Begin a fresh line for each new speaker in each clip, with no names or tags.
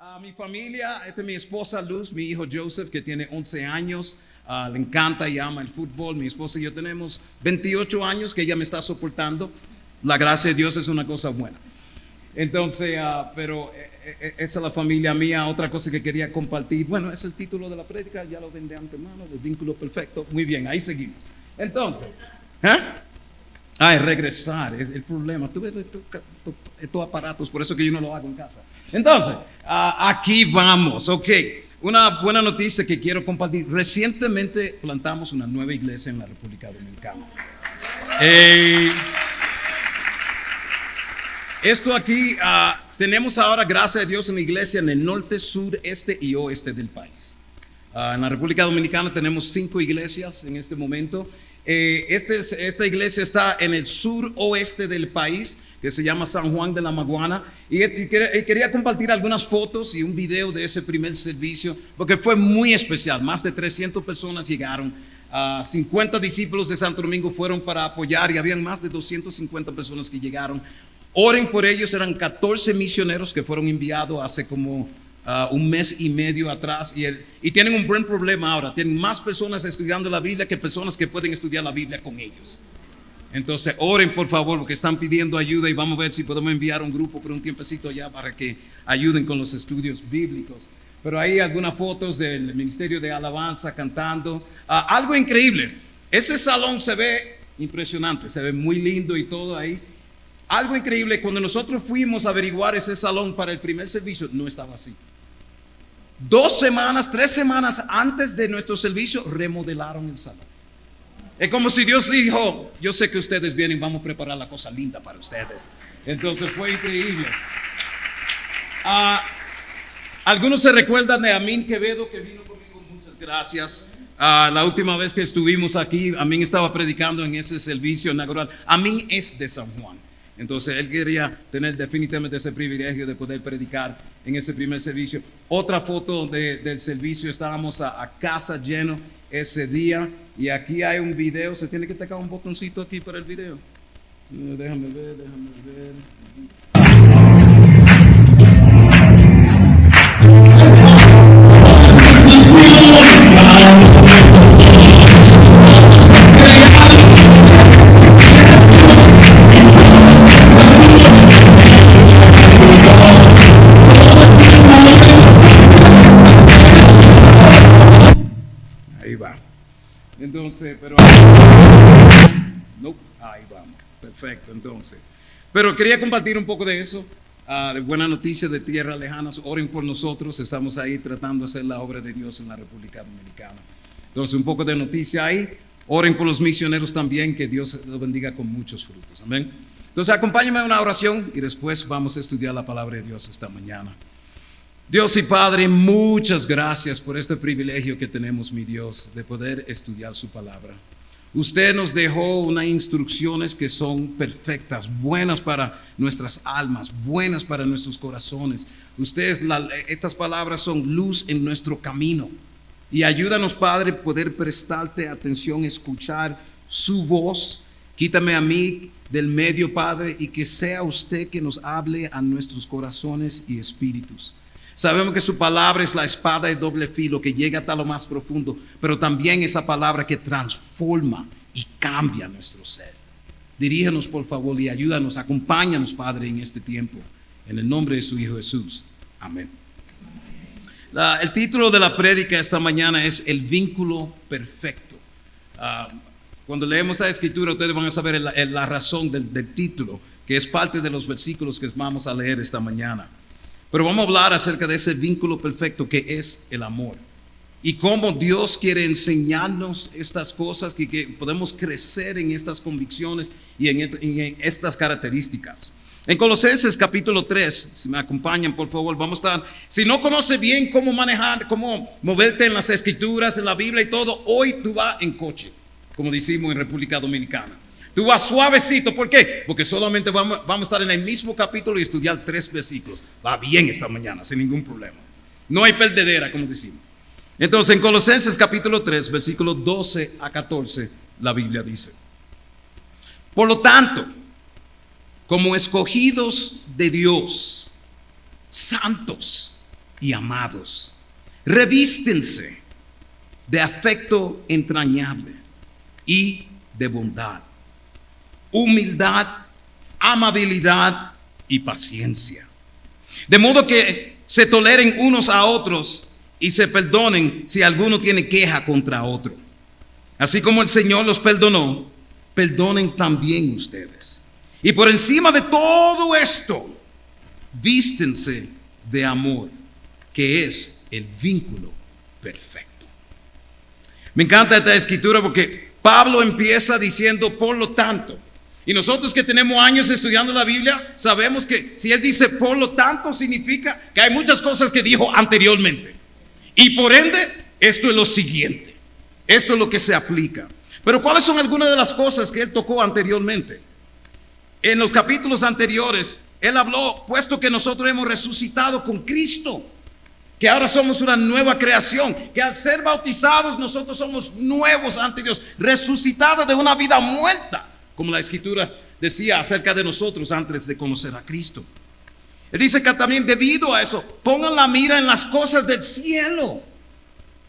A mi familia, esta es mi esposa Luz, mi hijo Joseph, que tiene 11 años, le encanta y ama el fútbol. Mi esposa y yo tenemos 28 años que ella me está soportando. La gracia de Dios es una cosa buena. Entonces, pero esa es la familia mía. Otra cosa que quería compartir, bueno, es el título de la prédica, ya lo ven de antemano, el vínculo perfecto. Muy bien, ahí seguimos. Entonces, regresar, es el problema. Tú ves estos aparatos, por eso que yo no lo hago en casa. Entonces, aquí vamos, ok. Una buena noticia que quiero compartir. Recientemente plantamos una nueva iglesia en la República Dominicana. Esto aquí, tenemos ahora, gracias a Dios, una iglesia en el norte, sur, este y oeste del país. En la República Dominicana tenemos 5 iglesias en este momento. Esta iglesia está en el sur oeste del país, que se llama San Juan de la Maguana, y quería compartir algunas fotos y un video de ese primer servicio, porque fue muy especial. Más de 300 personas llegaron, 50 discípulos de Santo Domingo fueron para apoyar, y habían más de 250 personas que llegaron. Oren por ellos, eran 14 misioneros que fueron enviados hace como un mes y medio atrás, y tienen un buen problema ahora. Tienen más personas estudiando la Biblia que personas que pueden estudiar la Biblia con ellos. Entonces oren por favor, porque están pidiendo ayuda, y vamos a ver si podemos enviar un grupo por un tiempecito ya para que ayuden con los estudios bíblicos. Pero hay algunas fotos del Ministerio de Alabanza cantando. Algo increíble, ese salón se ve impresionante, se ve muy lindo y todo ahí. Algo increíble, cuando nosotros fuimos a averiguar ese salón para el primer servicio, no estaba así. 2 semanas, 3 semanas antes de nuestro servicio, remodelaron el salón. Es como si Dios dijo: yo sé que ustedes vienen, vamos a preparar la cosa linda para ustedes. Entonces fue increíble. Algunos se recuerdan de Amín Quevedo, que vino conmigo. Muchas gracias. La última vez que estuvimos aquí, Amín estaba predicando en ese servicio inaugural. Amín es de San Juan. Entonces él quería tener definitivamente ese privilegio de poder predicar en ese primer servicio. Otra foto del servicio, estábamos a casa lleno ese día, y aquí hay un video. Se tiene que tocar un botoncito aquí para el video. Déjame ver. Ahí va. Entonces, pero no, ahí vamos. Perfecto, entonces. Pero quería compartir un poco de eso, de buenas noticias de tierras lejanas. Oren por nosotros, estamos ahí tratando de hacer la obra de Dios en la República Dominicana. Entonces, un poco de noticia ahí. Oren por los misioneros también, que Dios los bendiga con muchos frutos. Amén. Entonces, acompáñenme a una oración y después vamos a estudiar la palabra de Dios esta mañana. Dios y Padre, muchas gracias por este privilegio que tenemos, mi Dios, de poder estudiar su palabra. Usted nos dejó unas instrucciones que son perfectas, buenas para nuestras almas, buenas para nuestros corazones. Estas palabras son luz en nuestro camino. Y ayúdanos, Padre, poder prestarte atención, escuchar su voz. Quítame a mí del medio, Padre, y que sea usted que nos hable a nuestros corazones y espíritus. Sabemos que su palabra es la espada de doble filo que llega hasta lo más profundo, pero también esa palabra que transforma y cambia nuestro ser. Diríjanos, por favor, y ayúdanos, acompáñanos, Padre, en este tiempo. En el nombre de su Hijo Jesús. Amén. El título de la prédica esta mañana es El vínculo perfecto. Cuando leemos esta escritura, ustedes van a saber la razón del título, que es parte de los versículos que vamos a leer esta mañana. Pero vamos a hablar acerca de ese vínculo perfecto que es el amor, y cómo Dios quiere enseñarnos estas cosas, que podemos crecer en estas convicciones y en estas características. En Colosenses capítulo 3, si me acompañan por favor, vamos a estar. Si no conoces bien cómo manejar, cómo moverte en las escrituras, en la Biblia y todo, hoy tú vas en coche, como decimos en República Dominicana. Tú vas suavecito, ¿por qué? Porque solamente vamos a estar en el mismo capítulo y estudiar 3 versículos. Va bien esta mañana, sin ningún problema. No hay perdedera, como decimos. Entonces, en Colosenses capítulo 3, versículos 12 a 14, la Biblia dice: por lo tanto, como escogidos de Dios, santos y amados. Revístense de afecto entrañable y de bondad, humildad, amabilidad y paciencia. De modo que se toleren unos a otros y se perdonen si alguno tiene queja contra otro. Así como el Señor los perdonó, perdonen también ustedes. Y por encima de todo esto, vístense de amor, que es el vínculo perfecto. Me encanta esta escritura porque Pablo empieza diciendo por lo tanto. Y nosotros que tenemos años estudiando la Biblia, sabemos que si él dice por lo tanto, significa que hay muchas cosas que dijo anteriormente. Y por ende, esto es lo siguiente. Esto es lo que se aplica. Pero ¿cuáles son algunas de las cosas que él tocó anteriormente? En los capítulos anteriores, él habló, puesto que nosotros hemos resucitado con Cristo, que ahora somos una nueva creación, que al ser bautizados nosotros somos nuevos ante Dios, resucitados de una vida muerta, como la Escritura decía acerca de nosotros antes de conocer a Cristo. Él dice que también debido a eso, pongan la mira en las cosas del cielo,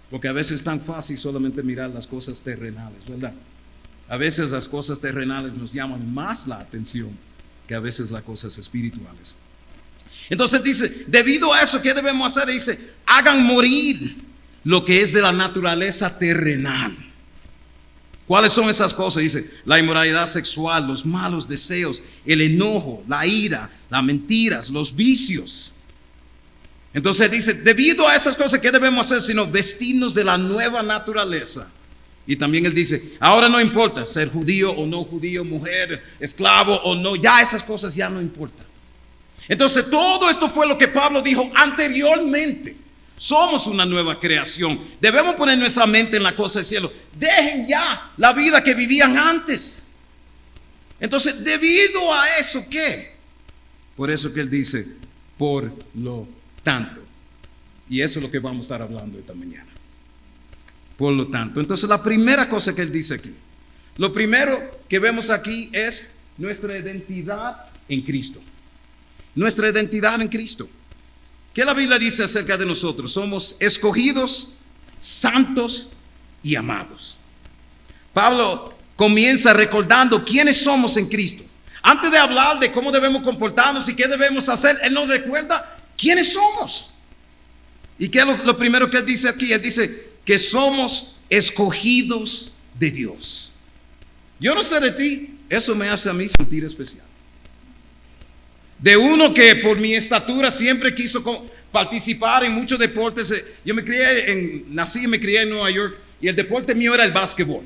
porque a veces es tan fácil solamente mirar las cosas terrenales, ¿verdad? A veces las cosas terrenales nos llaman más la atención que a veces las cosas espirituales. Entonces dice, debido a eso, ¿qué debemos hacer? Dice, hagan morir lo que es de la naturaleza terrenal. ¿Cuáles son esas cosas? Dice, la inmoralidad sexual, los malos deseos, el enojo, la ira, las mentiras, los vicios. Entonces dice, debido a esas cosas, ¿qué debemos hacer? Sino vestirnos de la nueva naturaleza. Y también él dice, ahora no importa ser judío o no judío, mujer, esclavo o no, ya esas cosas ya no importan. Entonces todo esto fue lo que Pablo dijo anteriormente. Somos una nueva creación. Debemos poner nuestra mente en la cosa del cielo. Dejen ya la vida que vivían antes. Entonces, debido a eso, ¿qué? Por eso que él dice, por lo tanto. Y eso es lo que vamos a estar hablando esta mañana. Por lo tanto. Entonces, la primera cosa que él dice aquí. Lo primero que vemos aquí es nuestra identidad en Cristo. Nuestra identidad en Cristo. ¿Qué la Biblia dice acerca de nosotros? Somos escogidos, santos y amados. Pablo comienza recordando quiénes somos en Cristo. Antes de hablar de cómo debemos comportarnos y qué debemos hacer, él nos recuerda quiénes somos. ¿Y qué es lo primero que él dice aquí? Él dice que somos escogidos de Dios. Yo no sé de ti, eso me hace a mí sentir especial. De uno que por mi estatura siempre quiso participar en muchos deportes. Yo nací y me crié en Nueva York y el deporte mío era el básquetbol.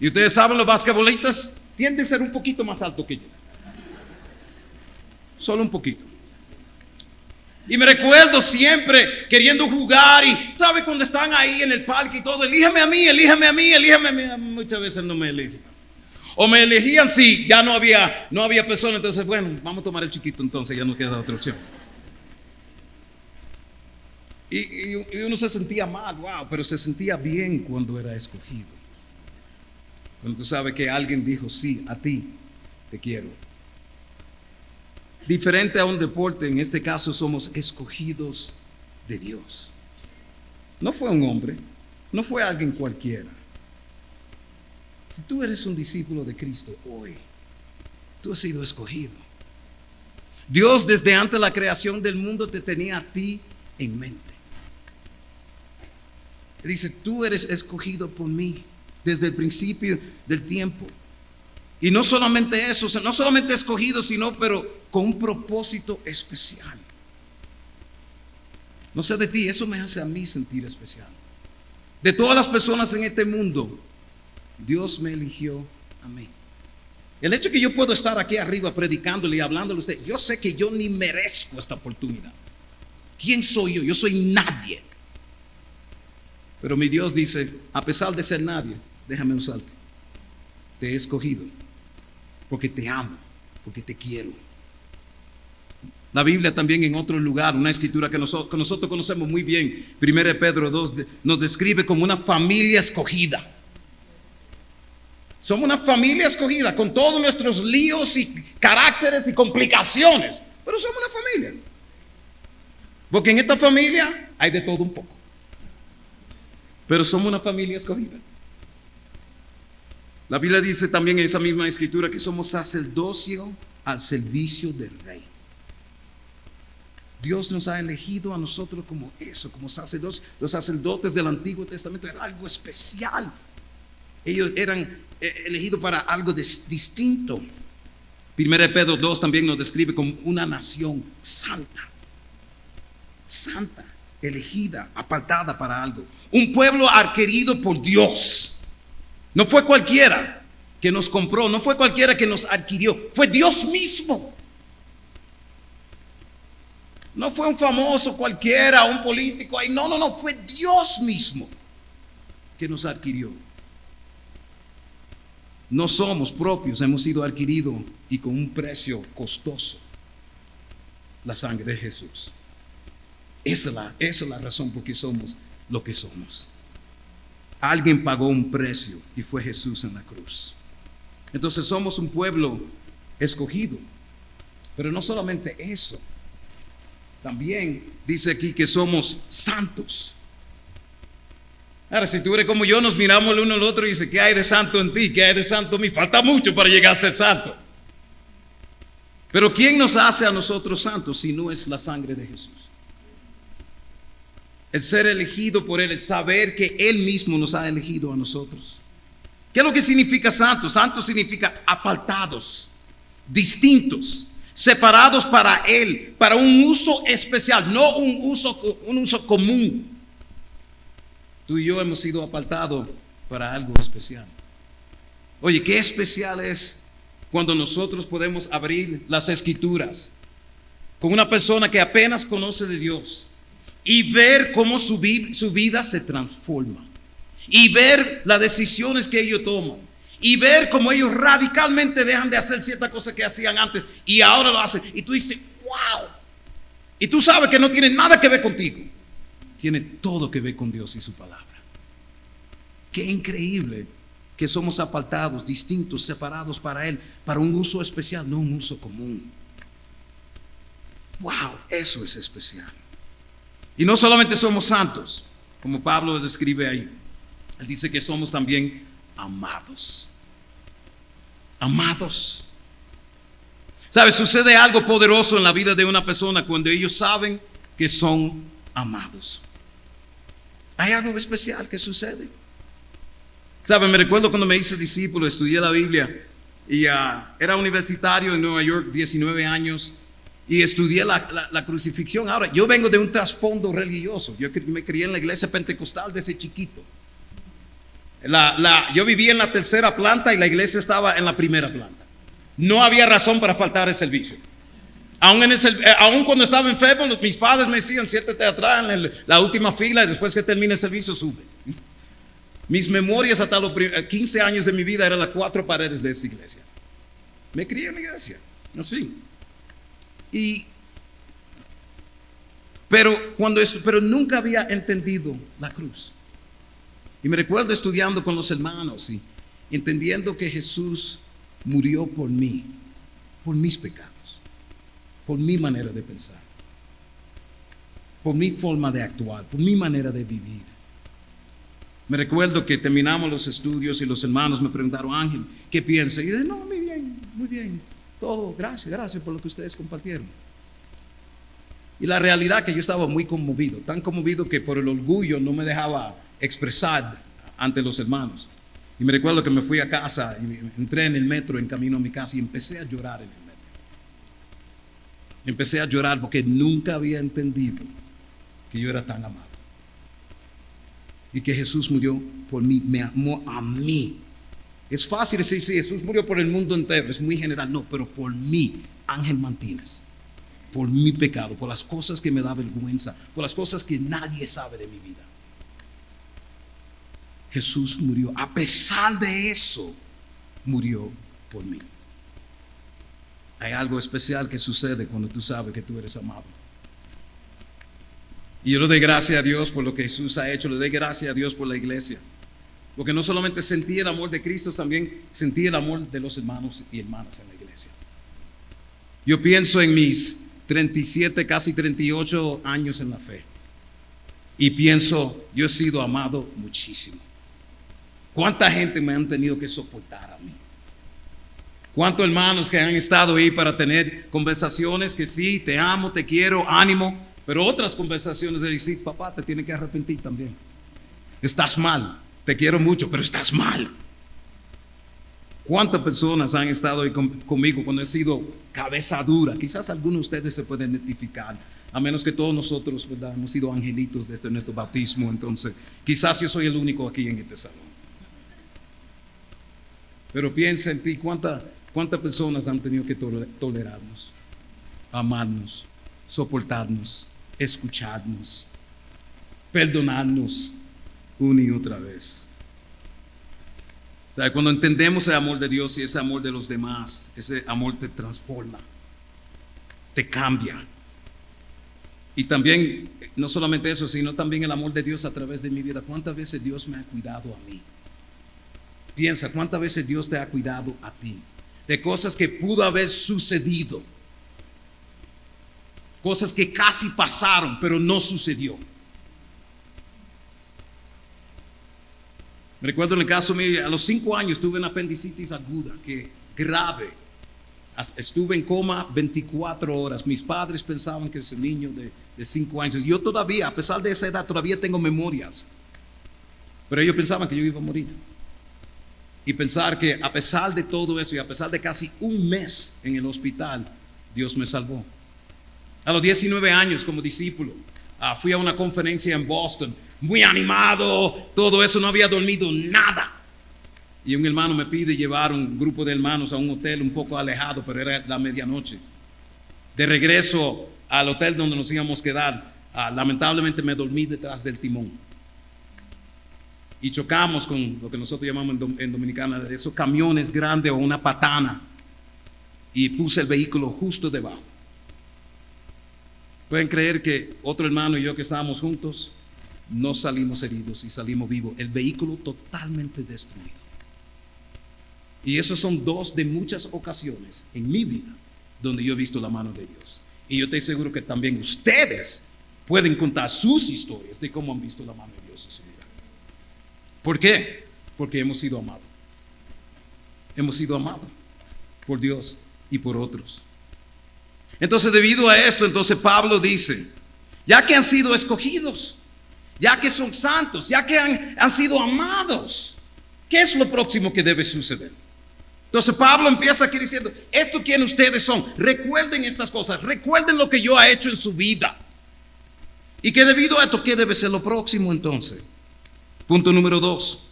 Y ustedes saben, los basquetbolistas tienden a ser un poquito más altos que yo. Solo un poquito. Y me recuerdo siempre queriendo jugar y, ¿sabe? Cuando están ahí en el parque y todo, elíjame a mí, elíjame a mí, elíjame a mí. Muchas veces no me elegían. O me elegían si ya no había persona. Entonces, bueno, vamos a tomar el chiquito entonces, ya no queda otra opción. Y uno se sentía mal, wow, pero se sentía bien cuando era escogido. Cuando tú sabes que alguien dijo, sí, a ti te quiero. Diferente a un deporte, en este caso somos escogidos de Dios. No fue un hombre, no fue alguien cualquiera. Si tú eres un discípulo de Cristo hoy, tú has sido escogido. Dios desde antes de la creación del mundo te tenía a ti en mente. Dice, tú eres escogido por mí desde el principio del tiempo. Y no solamente eso, no solamente escogido, sino pero con un propósito especial. No sé de ti, eso me hace a mí sentir especial. De todas las personas en este mundo, Dios me eligió a mí. El hecho que yo puedo estar aquí arriba predicándole y hablándole a usted, yo sé que yo ni merezco esta oportunidad. ¿Quién soy yo? Yo soy nadie. Pero mi Dios dice, a pesar de ser nadie, déjame usarte. Te he escogido porque te amo, porque te quiero. La Biblia también en otro lugar, una escritura que nosotros conocemos muy bien, 1 Pedro 2, nos describe como una familia escogida. Somos una familia escogida con todos nuestros líos y caracteres y complicaciones, pero somos una familia. Porque en esta familia hay de todo un poco. Pero somos una familia escogida. La Biblia dice también en esa misma escritura que somos sacerdocio al servicio del Rey. Dios nos ha elegido a nosotros como eso, como sacerdotes. Los sacerdotes del Antiguo Testamento era algo especial. Ellos eran elegidos para algo distinto. 1 Pedro 2 también nos describe como una nación santa. Santa, elegida, apartada para algo. Un pueblo adquirido por Dios. No fue cualquiera que nos compró, no fue cualquiera que nos adquirió, fue Dios mismo. No fue un famoso cualquiera, un político. No, fue Dios mismo que nos adquirió. No somos propios, hemos sido adquiridos y con un precio costoso. La sangre de Jesús. Esa es la razón por qué somos lo que somos. Alguien pagó un precio y fue Jesús en la cruz. Entonces somos un pueblo escogido. Pero no solamente eso. También dice aquí que somos santos. Ahora, si tú eres como yo, nos miramos el uno al otro y dice, ¿qué hay de santo en ti? ¿Qué hay de santo en mí? Falta mucho para llegar a ser santo. Pero ¿quién nos hace a nosotros santos si no es la sangre de Jesús? El ser elegido por Él, el saber que Él mismo nos ha elegido a nosotros. ¿Qué es lo que significa santo? Santo significa apartados, distintos, separados para Él, para un uso especial, no un uso común. Tú y yo hemos sido apartados para algo especial. Oye, qué especial es cuando nosotros podemos abrir las Escrituras con una persona que apenas conoce de Dios y ver cómo su vida se transforma, y ver las decisiones que ellos toman, y ver cómo ellos radicalmente dejan de hacer ciertas cosas que hacían antes y ahora lo hacen. Y tú dices, wow. Y tú sabes que no tiene nada que ver contigo. Tiene todo que ver con Dios y su palabra. Qué increíble que somos apartados, distintos, separados para Él, para un uso especial, no un uso común. Wow, eso es especial. Y no solamente somos santos, como Pablo lo describe ahí. Él dice que somos también amados. Amados. ¿Sabes? Sucede algo poderoso en la vida de una persona cuando ellos saben que son amados. Hay algo especial que sucede. ¿Sabes? Me recuerdo cuando me hice discípulo, estudié la Biblia y era universitario en Nueva York, 19 años, y estudié la crucifixión. Ahora, yo vengo de un trasfondo religioso. Yo me crié en la iglesia pentecostal desde chiquito. Yo vivía en la tercera planta y la iglesia estaba en la primera planta. No había razón para faltar el servicio. Aún cuando estaba enfermo, mis padres me decían, siéntate atrás en la última fila y después que termine el servicio sube. Mis memorias hasta los 15 años de mi vida eran las 4 paredes de esa iglesia. Me crié en la iglesia, así. Pero nunca había entendido la cruz. Y me recuerdo estudiando con los hermanos y entendiendo que Jesús murió por mí, por mis pecados, por mi manera de pensar, por mi forma de actuar, por mi manera de vivir. Me recuerdo que terminamos los estudios y los hermanos me preguntaron, Ángel, ¿qué piensas? Y yo dije, no, muy bien, todo, gracias por lo que ustedes compartieron. Y la realidad que yo estaba muy conmovido, tan conmovido que por el orgullo no me dejaba expresar ante los hermanos. Y me recuerdo que me fui a casa y entré en el metro en camino a mi casa y empecé a llorar en el metro. Empecé a llorar porque nunca había entendido que yo era tan amado. Y que Jesús murió por mí, me amó a mí. Es fácil decir, sí, Jesús murió por el mundo entero, es muy general. No, pero por mí, Ángel Martínez. Por mi pecado, por las cosas que me da vergüenza, por las cosas que nadie sabe de mi vida. Jesús murió. A pesar de eso, murió por mí. Hay algo especial que sucede cuando tú sabes que tú eres amado. Y yo le doy gracias a Dios por lo que Jesús ha hecho. Le doy gracias a Dios por la iglesia. Porque no solamente sentí el amor de Cristo, también sentí el amor de los hermanos y hermanas en la iglesia. Yo pienso en mis 37, casi 38 años en la fe. Y pienso, yo he sido amado muchísimo. ¿Cuánta gente me han tenido que soportar a mí? ¿Cuántos hermanos que han estado ahí para tener conversaciones que sí, te amo, te quiero, ánimo? Pero otras conversaciones de decir, papá, te tienes que arrepentir también. Estás mal, te quiero mucho, pero estás mal. ¿Cuántas personas han estado ahí conmigo cuando he sido cabeza dura? Quizás algunos de ustedes se pueden identificar, a menos que todos nosotros, ¿verdad?, hemos sido angelitos desde nuestro bautismo. Entonces, quizás yo soy el único aquí en este salón. Pero piensa en ti, ¿cuántas personas han tenido que tolerarnos, amarnos, soportarnos, escucharnos, perdonarnos una y otra vez? O sea, cuando entendemos el amor de Dios y ese amor de los demás, ese amor te transforma, te cambia. Y también, no solamente eso, sino también el amor de Dios a través de mi vida. ¿Cuántas veces Dios me ha cuidado a mí? Piensa, ¿cuántas veces Dios te ha cuidado a ti? De cosas que pudo haber sucedido. Cosas que casi pasaron, pero no sucedió. Me recuerdo en el caso mío, a los 5 años tuve una apendicitis aguda, que grave. Estuve en coma 24 horas. Mis padres pensaban que ese niño de 5 años. Yo todavía, a pesar de esa edad, todavía tengo memorias. Pero ellos pensaban que yo iba a morir. Y pensar que a pesar de todo eso y a pesar de casi un mes en el hospital, Dios me salvó. A los 19 años como discípulo, fui a una conferencia en Boston, muy animado, todo eso, no había dormido nada. Y un hermano me pide llevar un grupo de hermanos a un hotel un poco alejado, pero era la medianoche. De regreso al hotel donde nos íbamos a quedar, lamentablemente me dormí detrás del timón. Y chocamos con lo que nosotros llamamos en Dominicana de esos camiones grandes o una patana. Y puse el vehículo justo debajo. Pueden creer que otro hermano y yo que estábamos juntos, no salimos heridos y salimos vivos. El vehículo totalmente destruido. Y esos son 2 de muchas ocasiones en mi vida donde yo he visto la mano de Dios. Y yo estoy seguro que también ustedes pueden contar sus historias de cómo han visto la mano de Dios en su vida. ¿Por qué? Porque hemos sido amados. Hemos sido amados por Dios y por otros. Entonces, debido a esto, entonces Pablo dice, ya que han sido escogidos, ya que son santos, ya que han sido amados, ¿qué es lo próximo que debe suceder? Entonces Pablo empieza aquí diciendo, ¿esto quién ustedes son? Recuerden estas cosas, recuerden lo que yo he hecho en su vida. Y que debido a esto, ¿qué debe ser lo próximo entonces? Punto número 2.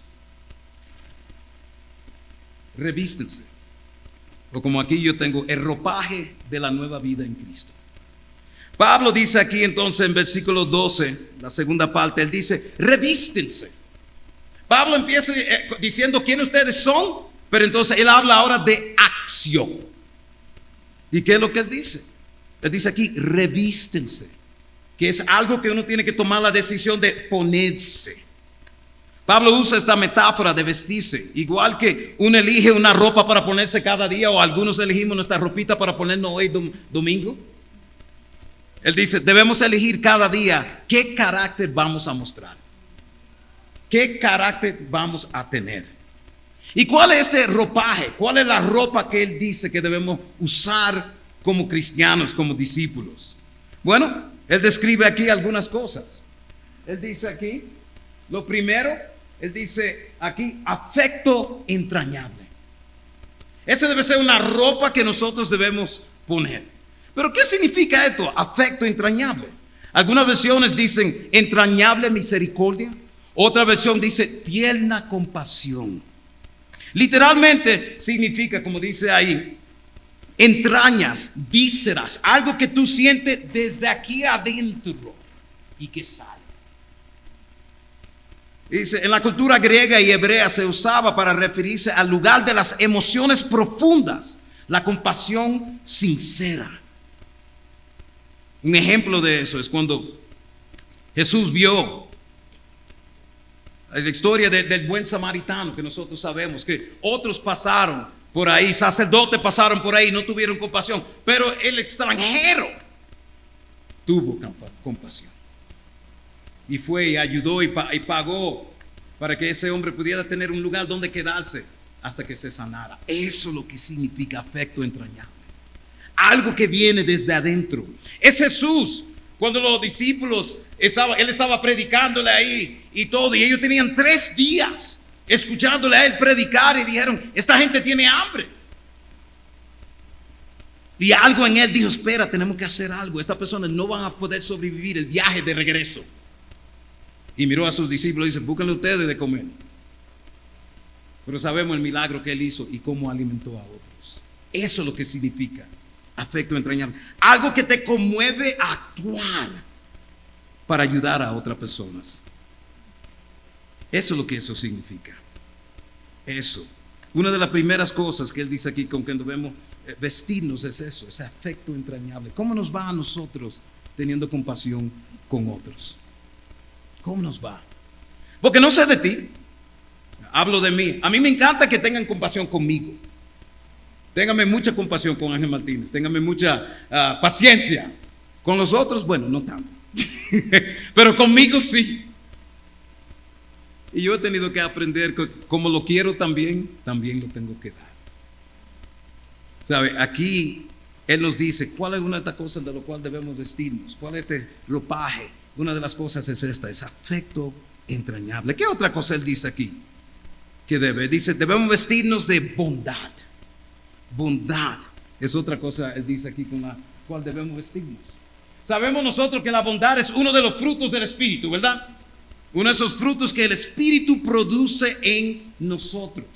Revístense. O como aquí yo tengo, el ropaje de la nueva vida en Cristo. Pablo dice aquí entonces en versículo 12, la segunda parte, él dice, revístense. Pablo empieza diciendo quién ustedes son, pero entonces él habla ahora de acción. ¿Y qué es lo que él dice? Él dice aquí, revístense, que es algo que uno tiene que tomar la decisión de ponerse. Pablo usa esta metáfora de vestirse, igual que uno elige una ropa para ponerse cada día, o algunos elegimos nuestra ropita para ponernos hoy domingo. Él dice, debemos elegir cada día qué carácter vamos a mostrar, qué carácter vamos a tener. ¿Y cuál es este ropaje? ¿Cuál es la ropa que él dice que debemos usar como cristianos, como discípulos? Bueno, él describe aquí algunas cosas. Él dice aquí, lo primero, él dice aquí, afecto entrañable. Esa debe ser una ropa que nosotros debemos poner. Pero ¿qué significa esto? Afecto entrañable. Algunas versiones dicen entrañable misericordia. Otra versión dice tierna compasión. Literalmente significa, como dice ahí, entrañas, vísceras, algo que tú sientes desde aquí adentro y que sale. Dice, en la cultura griega y hebrea se usaba para referirse al lugar de las emociones profundas, la compasión sincera. Un ejemplo de eso es cuando Jesús vio la historia del buen samaritano, que nosotros sabemos que otros pasaron por ahí, sacerdotes pasaron por ahí, no tuvieron compasión, pero el extranjero tuvo compasión. Y fue y ayudó y pagó para que ese hombre pudiera tener un lugar donde quedarse hasta que se sanara. Eso es lo que significa afecto entrañable. Algo que viene desde adentro. Es Jesús. Cuando los discípulos él estaba predicándole ahí y todo, y ellos tenían 3 días escuchándole a él predicar y dijeron, esta gente tiene hambre. Y algo en él dijo, espera, tenemos que hacer algo. Estas personas no van a poder sobrevivir el viaje de regreso. Y miró a sus discípulos y dice, búsquenle ustedes de comer. Pero sabemos el milagro que él hizo y cómo alimentó a otros. Eso es lo que significa afecto entrañable. Algo que te conmueve a actuar para ayudar a otras personas. Eso es lo que eso significa. Eso. Una de las primeras cosas que él dice aquí con que debemos vestirnos es eso, ese afecto entrañable. ¿Cómo nos va a nosotros teniendo compasión con otros? ¿Cómo nos va? Porque no sé de ti, hablo de mí. A mí me encanta que tengan compasión conmigo. Téngame mucha compasión con Ángel Martínez, téngame mucha paciencia. Con los otros, bueno, no tanto. Pero conmigo sí. Y yo he tenido que aprender que como lo quiero también lo tengo que dar. ¿Sabe? Aquí Él nos dice cuál es una de estas cosas de lo cual debemos vestirnos, cuál es este ropaje. Una de las cosas es esta, es afecto entrañable. ¿Qué otra cosa Él dice aquí? Que dice, debemos vestirnos de bondad. Bondad es otra cosa, Él dice aquí con la cual debemos vestirnos. Sabemos nosotros que la bondad es uno de los frutos del Espíritu, ¿verdad? Uno de esos frutos que el Espíritu produce en nosotros.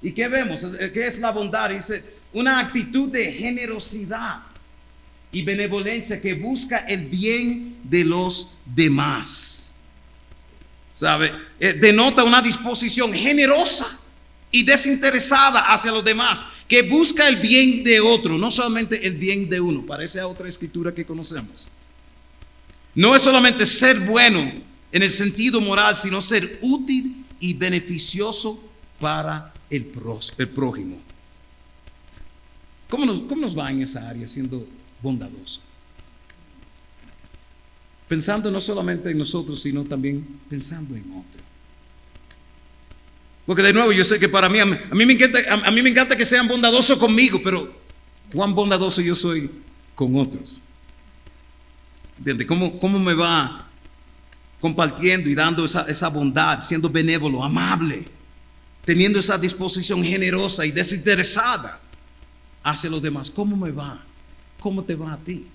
¿Y qué vemos? ¿Qué es la bondad? Dice, una actitud de generosidad y benevolencia que busca el bien de los demás. ¿Sabe? Denota una disposición generosa y desinteresada hacia los demás, que busca el bien de otro, no solamente el bien de uno. Parece a otra escritura que conocemos. No es solamente ser bueno en el sentido moral, sino ser útil y beneficioso para el prójimo. ¿Cómo nos va en esa área siendo bondadoso? Pensando no solamente en nosotros, sino también pensando en otro. Porque de nuevo, yo sé que para mí, a mí me encanta que sean bondadosos conmigo, pero cuán bondadoso yo soy con otros. ¿Entiendes? ¿Cómo me va compartiendo y dando esa bondad, siendo benévolo, amable, teniendo esa disposición generosa y desinteresada hacia los demás? ¿Cómo me va? ¿Cómo te va a ti?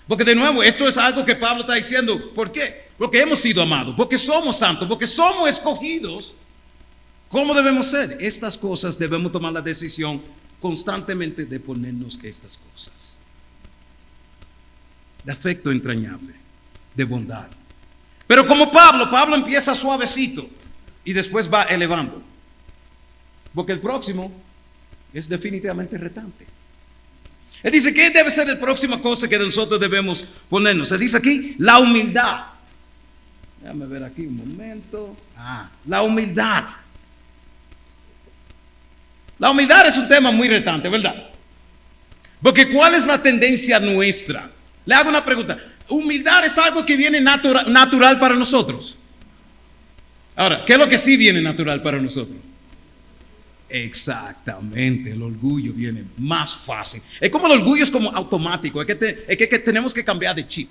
Porque de nuevo, esto es algo que Pablo está diciendo. ¿Por qué? Porque hemos sido amados, porque somos santos, porque somos escogidos. ¿Cómo debemos ser? Estas cosas debemos tomar la decisión constantemente de ponernos estas cosas. De afecto entrañable, de bondad. Pero como Pablo empieza suavecito y después va elevando. Porque el próximo es definitivamente retante. Él dice, ¿qué debe ser la próxima cosa que nosotros debemos ponernos? Él dice aquí, la humildad. Déjame ver aquí un momento. La humildad. La humildad es un tema muy retante, ¿verdad? Porque ¿cuál es la tendencia nuestra? Le hago una pregunta. ¿Humildad es algo que viene natural para nosotros? Ahora, ¿qué es lo que sí viene natural para nosotros? Exactamente, el orgullo viene más fácil. Es como el orgullo es como automático, es que tenemos que cambiar de chip.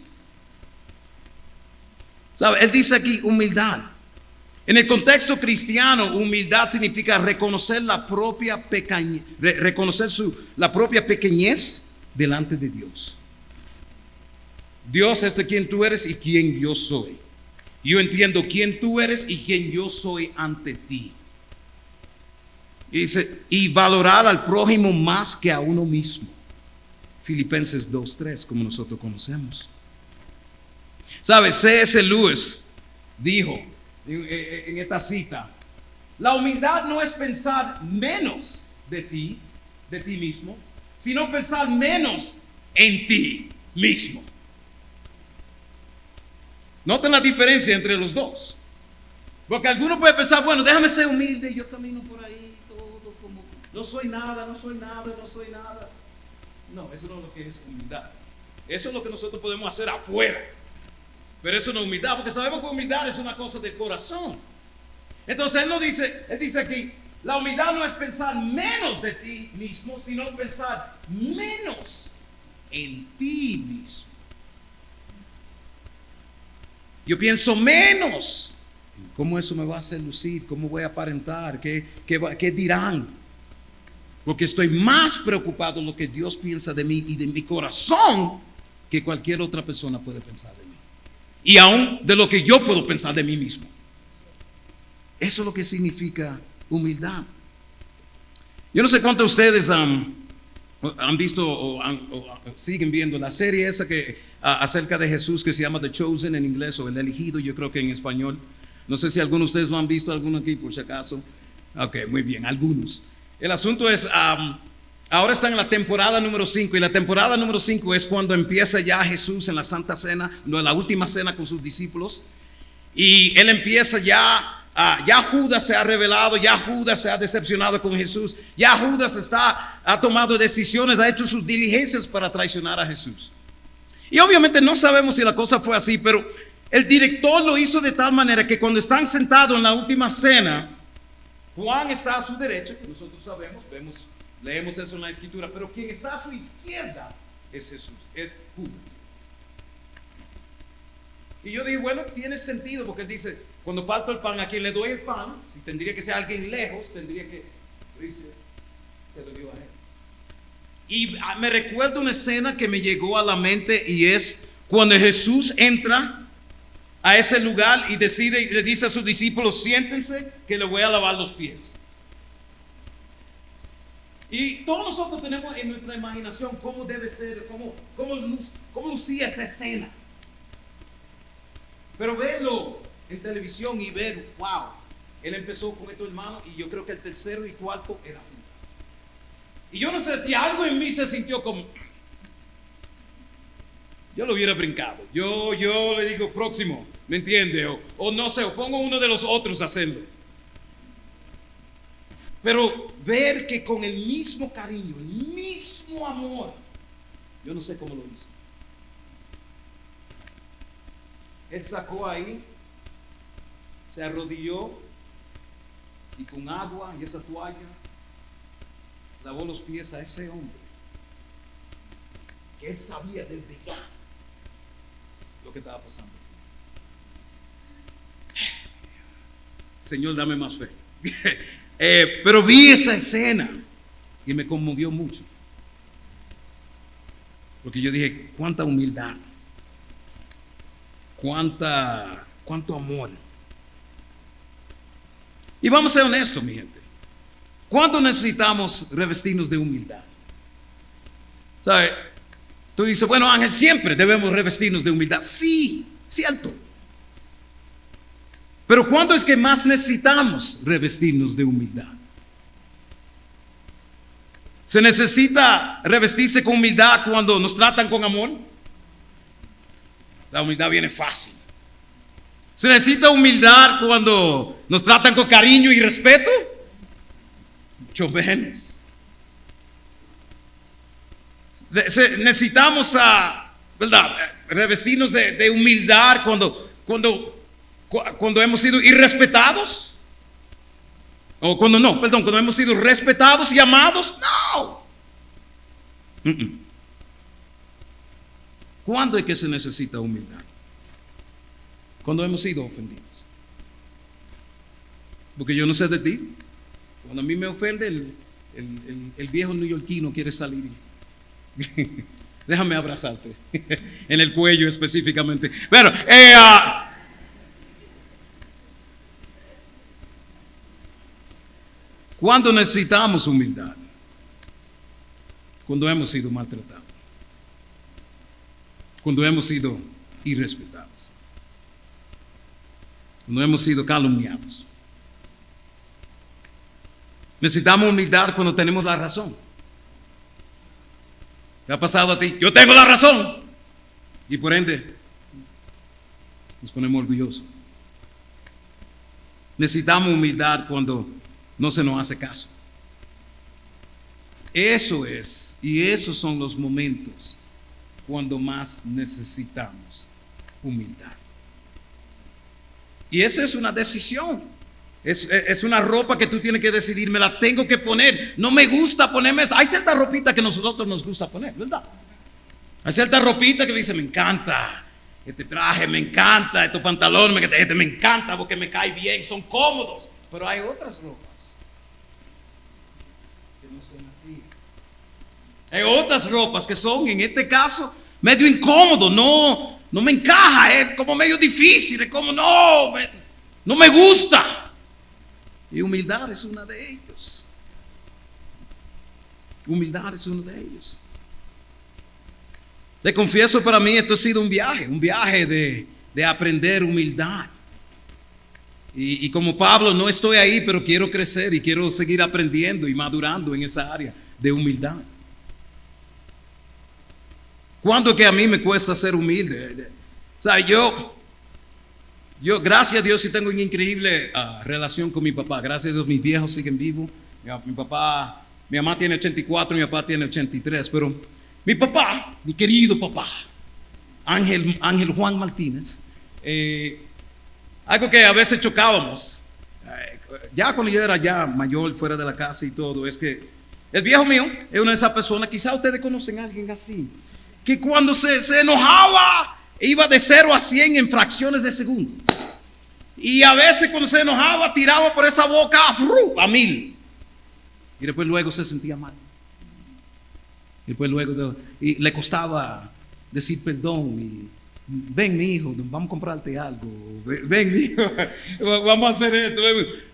¿Sabe? Él dice aquí humildad. En el contexto cristiano, humildad significa reconocer la propia pequeñez delante de Dios. Dios es de quien tú eres y quien yo soy. Yo entiendo quién tú eres y quién yo soy ante ti. Y dice, y valorar al prójimo más que a uno mismo. Filipenses 2:3, como nosotros conocemos. ¿Sabes? C.S. Lewis dijo en esta cita, la humildad no es pensar menos de ti mismo, sino pensar menos en ti mismo. Noten la diferencia entre los dos. Porque alguno puede pensar, bueno, déjame ser humilde, yo camino por ahí, todo como, no soy nada. No, eso no es lo que es humildad. Eso es lo que nosotros podemos hacer afuera. Pero eso no es humildad, porque sabemos que humildad es una cosa del corazón. Entonces él dice aquí, la humildad no es pensar menos de ti mismo, sino pensar menos en ti mismo. Yo pienso menos. ¿Cómo eso me va a hacer lucir? ¿Cómo voy a aparentar? ¿Qué dirán? Porque estoy más preocupado en lo que Dios piensa de mí y de mi corazón que cualquier otra persona puede pensar de mí. Y aún de lo que yo puedo pensar de mí mismo. Eso es lo que significa humildad. Yo no sé cuántos de ustedes han visto o siguen viendo la serie esa acerca de Jesús que se llama The Chosen en inglés, o El Elegido, yo creo que en español. No sé si algunos de ustedes lo han visto, alguno aquí por si acaso. Ok, muy bien, algunos. El asunto es, ahora están en la temporada número 5, y la temporada número 5 es cuando empieza ya Jesús en la Santa Cena, en la última cena con sus discípulos, y él empieza ya Judas se ha revelado, ya Judas se ha decepcionado con Jesús, ya Judas ha tomado decisiones, ha hecho sus diligencias para traicionar a Jesús. Y obviamente no sabemos si la cosa fue así, pero el director lo hizo de tal manera que cuando están sentados en la última cena, Juan está a su derecha, que nosotros sabemos, leemos eso en la escritura, pero quien está a su izquierda es Jesús, es Judas. Y yo dije, bueno, tiene sentido, porque él dice, cuando parto el pan, a quien le doy el pan, si tendría que ser alguien lejos, tendría que, dice, se lo dio a él. Y me recuerdo una escena que me llegó a la mente, y es cuando Jesús entra a ese lugar y decide y le dice a sus discípulos, siéntense que le voy a lavar los pies. Y todos nosotros tenemos en nuestra imaginación cómo debe ser, cómo lucía esa escena. Pero verlo en televisión y ver, wow, él empezó con estos hermanos y yo creo que el tercero y cuarto era Judas. Y yo no sé, si algo en mí se sintió como, yo lo hubiera brincado. Yo le digo próximo, ¿me entiende? O no sé, o pongo uno de los otros a hacerlo. Pero ver que con el mismo cariño, el mismo amor, yo no sé cómo lo hizo. Él sacó ahí, se arrodilló y con agua y esa toalla lavó los pies a ese hombre que él sabía desde ya lo que estaba pasando. Señor, dame más fe. Pero vi esa escena y me conmovió mucho, porque yo dije, cuánta humildad, cuánto amor. Y vamos a ser honestos, mi gente. ¿Cuánto necesitamos revestirnos de humildad? ¿Sabe? Tú dices, bueno, Ángel, siempre debemos revestirnos de humildad. Sí, cierto. Pero ¿cuándo es que más necesitamos revestirnos de humildad? ¿Se necesita revestirse con humildad cuando nos tratan con amor? La humildad viene fácil. ¿Se necesita humildad cuando nos tratan con cariño y respeto? Mucho menos. Necesitamos ¿verdad? Revestirnos de humildad cuando hemos sido irrespetados. O cuando hemos sido respetados y amados. No. ¿Cuándo es que se necesita humildad? Cuando hemos sido ofendidos. Porque yo no sé de ti. Cuando a mí me ofende, el viejo neoyorquino quiere salir. Déjame abrazarte. En el cuello específicamente. Bueno, ¿cuándo necesitamos humildad? Cuando hemos sido maltratados. Cuando hemos sido irrespetados. Cuando hemos sido calumniados. Necesitamos humildad cuando tenemos la razón. ¿Qué ha pasado a ti? Yo tengo la razón. Y por ende, nos ponemos orgullosos. Necesitamos humildad cuando no se nos hace caso. Eso es, y esos son los momentos cuando más necesitamos humildad. Y eso es una decisión. Es una ropa que tú tienes que decidir, me la tengo que poner. No me gusta ponerme esto. Hay cierta ropita que nosotros nos gusta poner, ¿verdad? Hay cierta ropita que dice, me encanta este traje, me encanta estos pantalones, este me encanta porque me cae bien, son cómodos. Pero hay otras ropas que no son así. Hay otras ropas que son, en este caso, medio incómodo, no me encaja, es como medio difícil, es como no me gusta. Y humildad es una de ellos. Humildad es uno de ellos. Le confieso, para mí esto ha sido un viaje de aprender humildad. Y como Pablo no estoy ahí, pero quiero crecer y quiero seguir aprendiendo y madurando en esa área de humildad. ¿Cuándo que a mí me cuesta ser humilde? O sea, yo gracias a Dios sí tengo una increíble relación con mi papá. Gracias a Dios mis viejos siguen vivos. Mi mamá tiene 84, mi papá tiene 83, pero mi papá, mi querido papá, Ángel Juan Martínez, algo que a veces chocábamos, ya cuando yo era ya mayor, fuera de la casa y todo, es que el viejo mío es una de esas personas, quizá ustedes conocen a alguien así, que cuando se enojaba, iba de 0 a 100 en fracciones de segundo. Y a veces cuando se enojaba, tiraba por esa boca a 1000. Y después luego se sentía mal. Y después luego y le costaba decir perdón. Y ven, mi hijo, vamos a comprarte algo. Ven, mi hijo, vamos a hacer esto.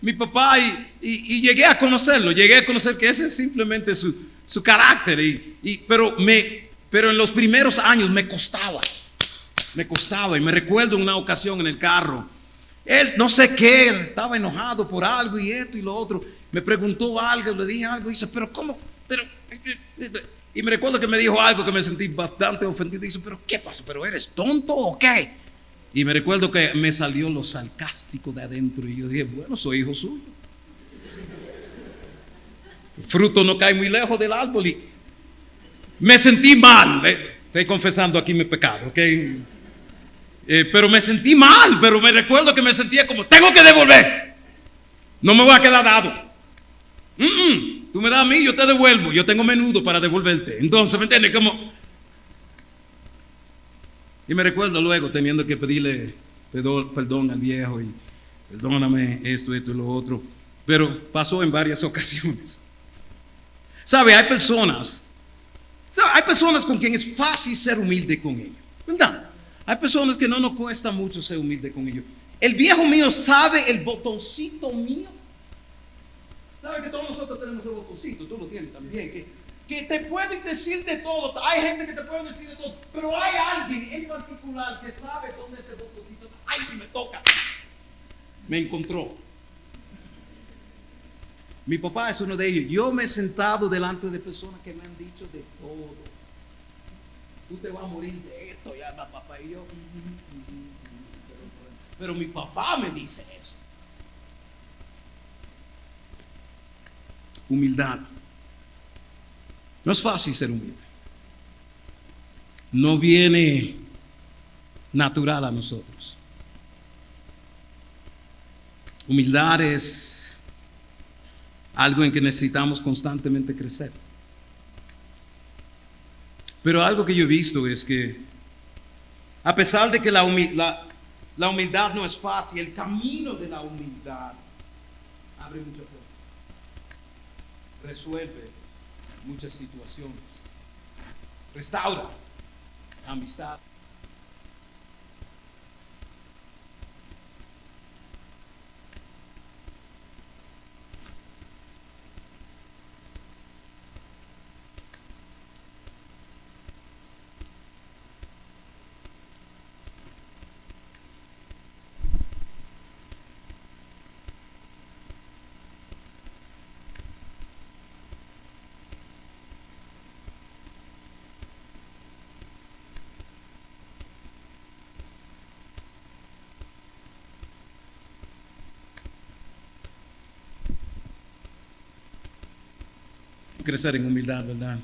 Mi papá, y llegué a conocerlo. Llegué a conocer que ese es simplemente su carácter. Pero en los primeros años me costaba. Y me recuerdo una ocasión en el carro, él no sé qué, estaba enojado por algo y esto y lo otro, me preguntó algo, le dije algo y dice, pero ¿cómo? Y me recuerdo que me dijo algo que me sentí bastante ofendido y dice, pero ¿qué pasa? ¿Pero eres tonto o qué? Y me recuerdo que me salió lo sarcástico de adentro y yo dije, bueno, soy hijo suyo. El fruto no cae muy lejos del árbol y me sentí mal, estoy confesando aquí mi pecado, ¿ok? Pero me sentí mal, pero me recuerdo que me sentía como, tengo que devolver, no me voy a quedar dado. Tú me das a mí, yo te devuelvo, yo tengo menudo para devolverte. Entonces, ¿me entiendes? Y me recuerdo luego teniendo que pedirle perdón al viejo y perdóname esto y lo otro, pero pasó en varias ocasiones. ¿Sabe? Hay personas con quien es fácil ser humilde con ellos, ¿verdad? Hay personas que no nos cuesta mucho ser humilde con ellos. El viejo mío sabe el botoncito mío. Sabe que todos nosotros tenemos el botoncito, tú lo tienes también. Que te pueden decir de todo. Hay gente que te puede decir de todo. Pero hay alguien en particular que sabe dónde ese botoncito. ¡Ay, me toca! Me encontró. Mi papá es uno de ellos. Yo me he sentado delante de personas que me han dicho de todo. Tú te vas a morir de esto, ya va papá y yo. Pero mi papá me dice eso. Humildad. No es fácil ser humilde. No viene natural a nosotros. Humildad es algo en que necesitamos constantemente crecer. Pero algo que yo he visto es que a pesar de que la humildad no es fácil, el camino de la humildad abre muchas puertas, resuelve muchas situaciones, restaura la amistad. Crecer en humildad, ¿verdad?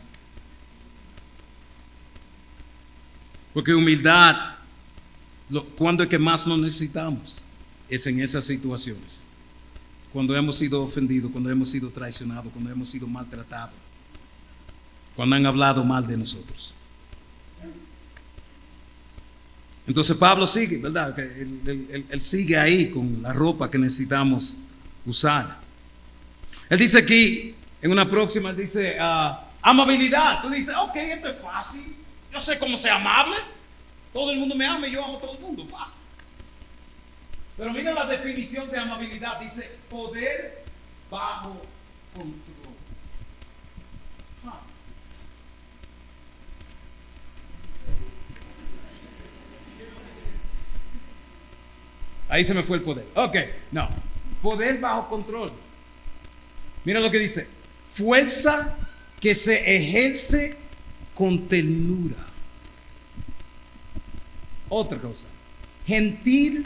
Porque humildad, cuando es que más lo necesitamos, es en esas situaciones. Cuando hemos sido ofendidos, cuando hemos sido traicionados, cuando hemos sido maltratados, cuando han hablado mal de nosotros. Entonces Pablo sigue, ¿verdad? Él sigue ahí con la ropa que necesitamos usar. Él dice aquí, en una próxima, él dice, amabilidad. Tú dices, ok, esto es fácil. Yo sé cómo ser amable. Todo el mundo me ama y yo amo a todo el mundo. Fácil. Pero mira la definición de amabilidad. Dice, poder bajo control. Ahí se me fue el poder. Ok, no. Poder bajo control. Mira lo que dice. Fuerza que se ejerce con ternura. Otra cosa. Gentil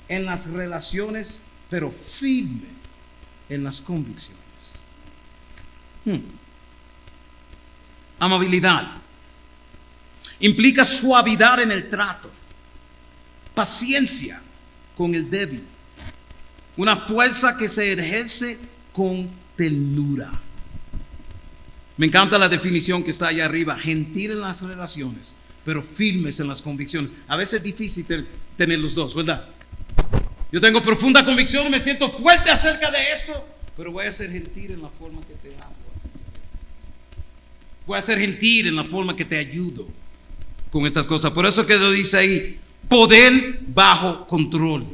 en las relaciones, pero firme en las convicciones. Amabilidad. Implica suavidad en el trato. Paciencia con el débil. Una fuerza que se ejerce con ternura. Me encanta la definición que está allá arriba. Gentil en las relaciones, pero firmes en las convicciones. A veces es difícil tener los dos, ¿verdad? Yo tengo profunda convicción, me siento fuerte acerca de esto, pero voy a ser gentil en la forma que te amo. Voy a ser gentil en la forma que te ayudo con estas cosas. Por eso que lo dice ahí, poder bajo control.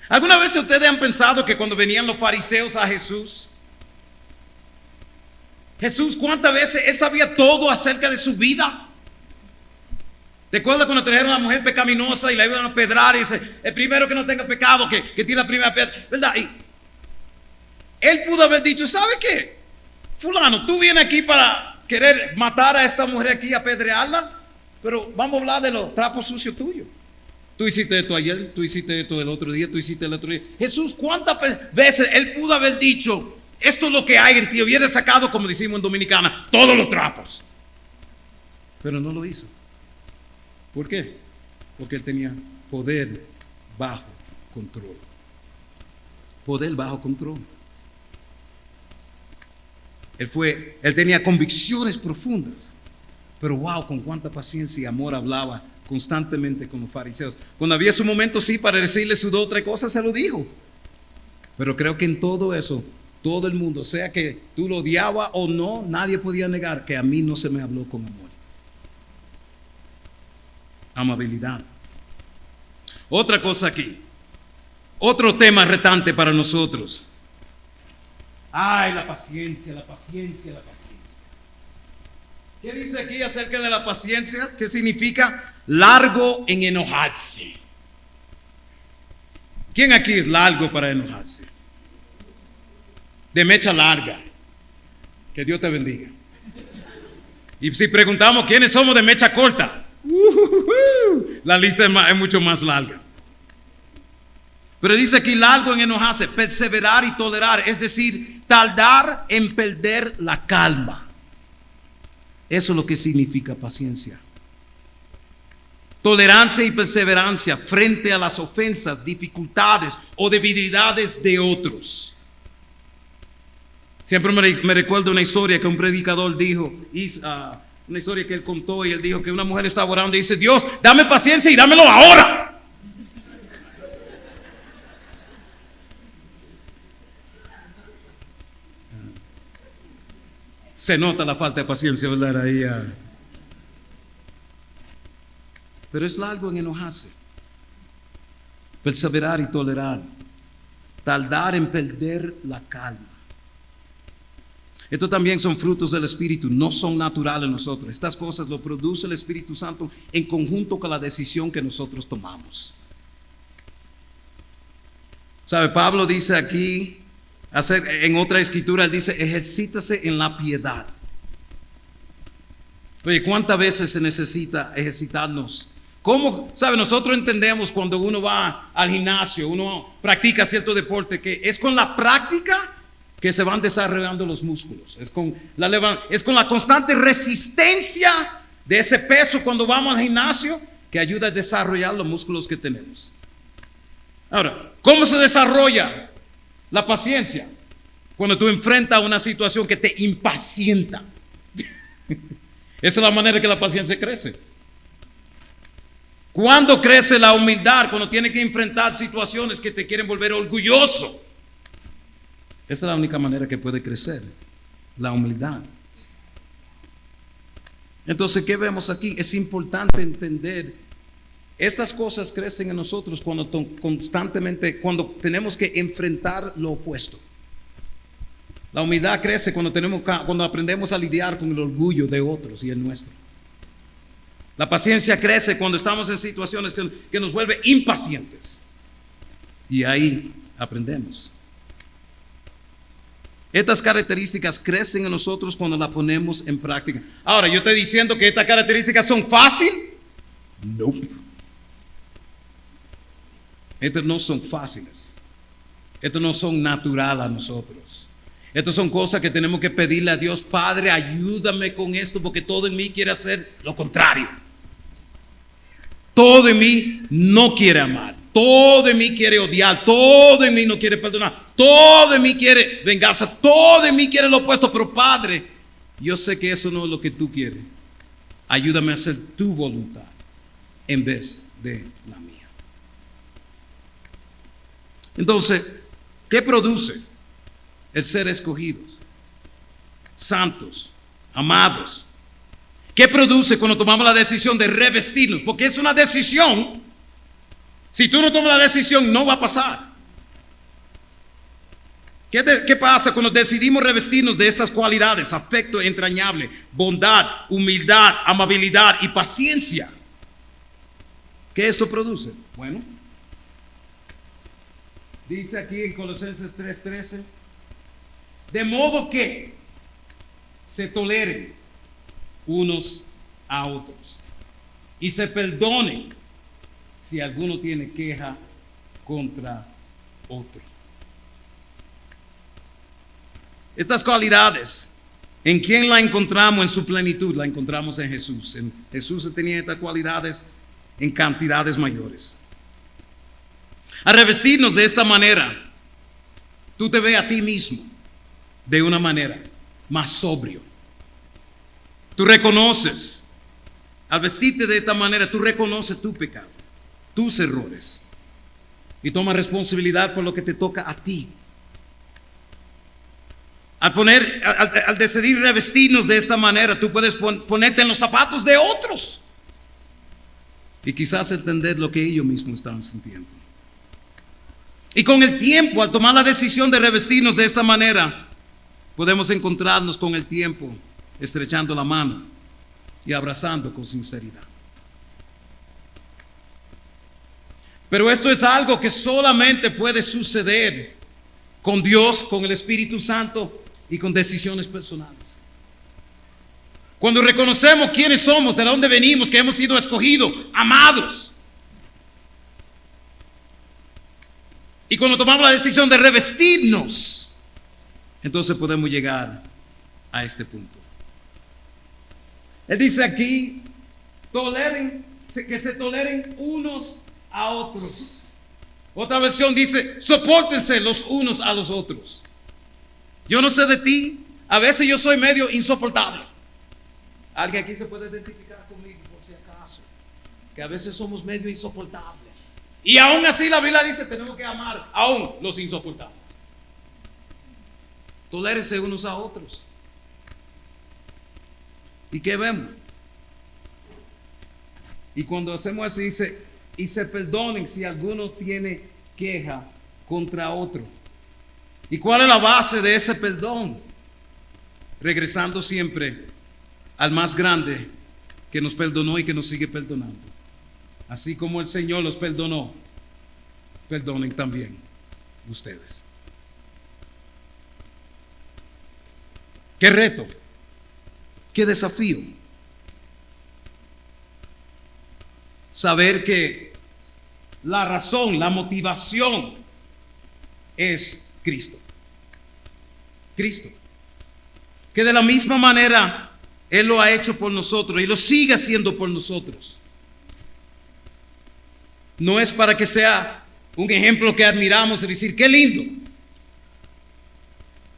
¿Alguna vez ustedes han pensado que cuando venían los fariseos a Jesús, cuántas veces él sabía todo acerca de su vida? ¿Te acuerdas cuando trajeron a la mujer pecaminosa y la iban a pedrar y dice, el primero que no tenga pecado, que tire la primera piedra, ¿verdad? Y él pudo haber dicho, ¿sabe qué? Fulano, tú vienes aquí para querer matar a esta mujer aquí, apedrearla, pero vamos a hablar de los trapos sucios tuyos. Tú hiciste esto ayer, tú hiciste esto el otro día, tú hiciste el otro día. Jesús, ¿cuántas veces él pudo haber dicho, esto es lo que hay en ti, hubiera sacado, como decimos en Dominicana, todos los trapos? Pero no lo hizo. ¿Por qué? Porque él tenía poder bajo control. Poder bajo control. Él tenía convicciones profundas. Pero wow, con cuánta paciencia y amor hablaba constantemente con los fariseos. Cuando había su momento, sí, para decirle sus dos o tres cosas, se lo dijo. Pero creo que en todo eso, todo el mundo, sea que tú lo odiabas o no, nadie podía negar que a mí no se me habló con amor. Amabilidad. Otra cosa aquí. Otro tema retante para nosotros. Ay, la paciencia, la paciencia, la paciencia. ¿Qué dice aquí acerca de la paciencia? ¿Qué significa? Largo en enojarse. ¿Quién aquí es largo para enojarse? De mecha larga. Que Dios te bendiga. Y si preguntamos quiénes somos de mecha corta, la lista es mucho más larga. Pero dice aquí largo en enojarse, perseverar y tolerar, es decir, tardar en perder la calma. Eso es lo que significa paciencia. Tolerancia y perseverancia frente a las ofensas, dificultades o debilidades de otros. Siempre me recuerdo una historia que un predicador dijo, una historia que él contó, y él dijo que una mujer estaba orando y dice, Dios, dame paciencia y dámelo ahora. Se nota la falta de paciencia, ¿verdad? Ahí, Pero es largo en enojarse, perseverar y tolerar, tardar en perder la calma. Estos también son frutos del Espíritu, no son naturales en nosotros. Estas cosas lo produce el Espíritu Santo en conjunto con la decisión que nosotros tomamos. ¿Sabe? Pablo dice aquí, en otra escritura, él dice, ejercítase en la piedad. Oye, ¿cuántas veces se necesita ejercitarnos? ¿Cómo? ¿Sabe? Nosotros entendemos cuando uno va al gimnasio, uno practica cierto deporte, que es con la práctica que se van desarrollando los músculos. Es con la constante resistencia de ese peso cuando vamos al gimnasio que ayuda a desarrollar los músculos que tenemos. Ahora, ¿cómo se desarrolla la paciencia? Cuando tú enfrentas una situación que te impacienta. Esa es la manera que la paciencia crece. ¿Cuándo crece la humildad? Cuando tienes que enfrentar situaciones que te quieren volver orgulloso. Esa es la única manera que puede crecer la humildad. Entonces, ¿qué vemos aquí? Es importante entender, estas cosas crecen en nosotros cuando constantemente, cuando tenemos que enfrentar lo opuesto. La humildad crece cuando aprendemos a lidiar con el orgullo de otros y el nuestro. La paciencia crece cuando estamos en situaciones que nos vuelven impacientes. Y ahí aprendemos. Estas características crecen en nosotros cuando las ponemos en práctica. Ahora, ¿yo estoy diciendo que estas características son fáciles? No. Estas no son fáciles. Estas no son naturales a nosotros. Estas son cosas que tenemos que pedirle a Dios. Padre, ayúdame con esto porque todo en mí quiere hacer lo contrario. Todo en mí no quiere amar. Todo en mí quiere odiar. Todo en mí no quiere perdonar. Todo en mí quiere venganza. Todo en mí quiere lo opuesto. Pero Padre, yo sé que eso no es lo que tú quieres. Ayúdame a hacer tu voluntad en vez de la mía. Entonces, ¿qué produce el ser escogidos, santos, amados? ¿Qué produce cuando tomamos la decisión de revestirnos? Porque es una decisión. Si tú no tomas la decisión, no va a pasar. ¿Qué pasa cuando decidimos revestirnos de esas cualidades? Afecto entrañable, bondad, humildad, amabilidad y paciencia. ¿Qué esto produce? Bueno, dice aquí en Colosenses 3:13, de modo que se toleren unos a otros y se perdonen si alguno tiene queja contra otro. Estas cualidades, ¿en quién la encontramos en su plenitud? La encontramos en Jesús. En Jesús tenía estas cualidades en cantidades mayores. A revestirnos de esta manera, tú te ves a ti mismo de una manera más sobrio. Tú reconoces, al vestirte de esta manera, tú reconoces tu pecado, tus errores y tomas responsabilidad por lo que te toca a ti. Al decidir revestirnos de esta manera, tú puedes ponerte en los zapatos de otros y quizás entender lo que ellos mismos están sintiendo. Y con el tiempo, al tomar la decisión de revestirnos de esta manera, podemos encontrarnos con el tiempo estrechando la mano y abrazando con sinceridad. Pero esto es algo que solamente puede suceder con Dios, con el Espíritu Santo y con decisiones personales. Cuando reconocemos quiénes somos, de dónde venimos, que hemos sido escogidos, amados. Y cuando tomamos la decisión de revestirnos, entonces podemos llegar a este punto. Él dice aquí, que se toleren unos a otros. Otra versión dice, sopórtense los unos a los otros. Yo no sé de ti, a veces yo soy medio insoportable. Alguien aquí se puede identificar conmigo por si acaso, que a veces somos medio insoportables. Y aún así la Biblia dice, tenemos que amar aún los insoportables. Tolérense unos a otros. ¿Y qué vemos? Y cuando hacemos así dice, y se perdonen si alguno tiene queja contra otro. ¿Y cuál es la base de ese perdón? Regresando siempre al más grande que nos perdonó y que nos sigue perdonando. Así como el Señor los perdonó, perdonen también ustedes. Qué reto, qué desafío. Saber que la razón, la motivación es Cristo. Cristo. Que de la misma manera Él lo ha hecho por nosotros y lo sigue haciendo por nosotros. No es para que sea un ejemplo que admiramos y decir, qué lindo,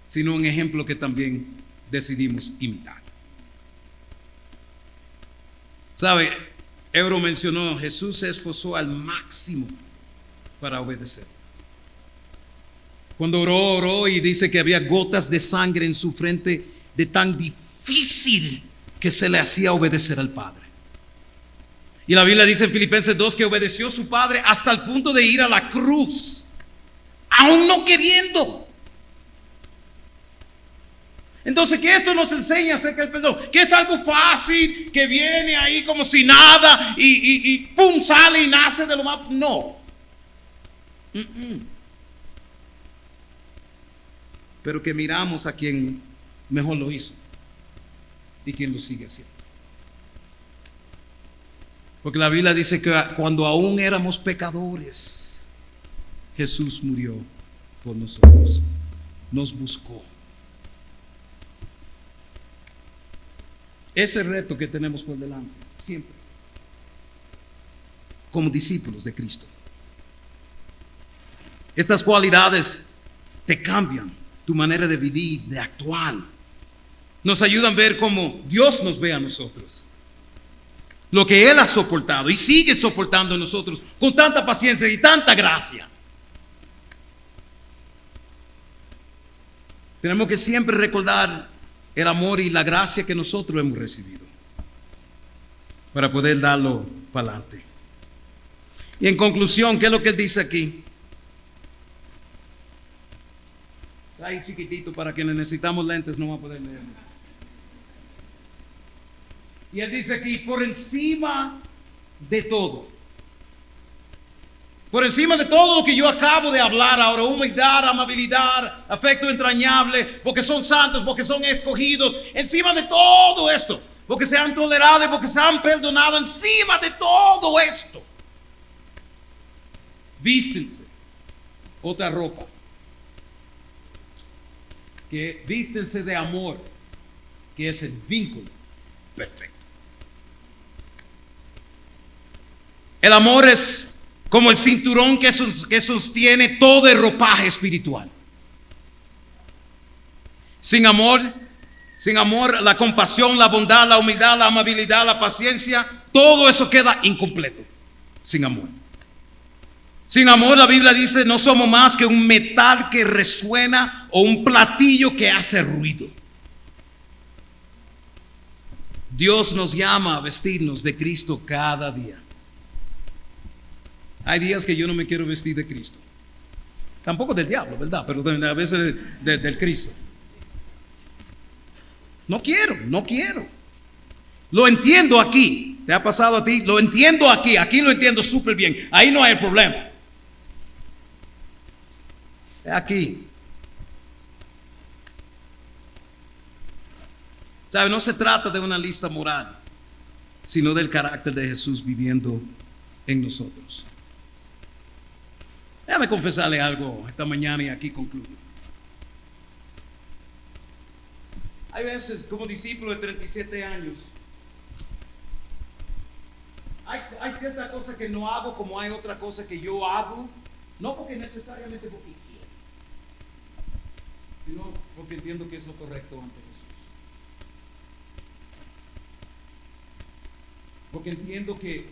sino un ejemplo que también decidimos imitar. ¿Sabe? Euro mencionó, Jesús se esforzó al máximo para obedecer. Cuando oró y dice que había gotas de sangre en su frente de tan difícil que se le hacía obedecer al Padre. Y la Biblia dice en Filipenses 2 que obedeció a su Padre hasta el punto de ir a la cruz, aún no queriendo. Entonces, ¿qué esto nos enseña acerca del perdón? Que es algo fácil, que viene ahí como si nada y pum, sale y nace de lo más. No. Pero que miramos a quien mejor lo hizo y quien lo sigue haciendo. Porque la Biblia dice que cuando aún éramos pecadores, Jesús murió por nosotros, nos buscó. Ese reto que tenemos por delante, siempre, como discípulos de Cristo. Estas cualidades te cambian tu manera de vivir, de actuar. Nos ayudan a ver cómo Dios nos ve a nosotros. Lo que Él ha soportado y sigue soportando a nosotros con tanta paciencia y tanta gracia. Tenemos que siempre recordar el amor y la gracia que nosotros hemos recibido para poder darlo para adelante. Y en conclusión, ¿qué es lo que Él dice aquí? Está ahí chiquitito para quienes necesitamos lentes, no va a poder leerlo. Y Él dice aquí, por encima de todo. Por encima de todo lo que yo acabo de hablar ahora, humildad, amabilidad, afecto entrañable, porque son santos, porque son escogidos, encima de todo esto, porque se han tolerado y porque se han perdonado, encima de todo esto, vístense otra ropa, que vístense de amor, que es el vínculo perfecto. El amor es como el cinturón que sostiene todo el ropaje espiritual. Sin amor, la compasión, la bondad, la humildad, la amabilidad, la paciencia, todo eso queda incompleto. Sin amor. Sin amor, la Biblia dice, no somos más que un metal que resuena o un platillo que hace ruido. Dios nos llama a vestirnos de Cristo cada día. Hay días que yo no me quiero vestir de Cristo. Tampoco del diablo, ¿verdad? Pero a veces del Cristo. No quiero. Lo entiendo aquí. ¿Te ha pasado a ti? Lo entiendo aquí. Aquí lo entiendo súper bien. Ahí no hay problema. Aquí. ¿Sabe? No se trata de una lista moral, sino del carácter de Jesús viviendo en nosotros. Déjame confesarle algo esta mañana y aquí concluyo. Hay veces como discípulo de 37 años, hay cierta cosa que no hago como hay otra cosa que yo hago, no porque necesariamente porque quiero, sino porque entiendo que es lo correcto ante Jesús. Porque entiendo que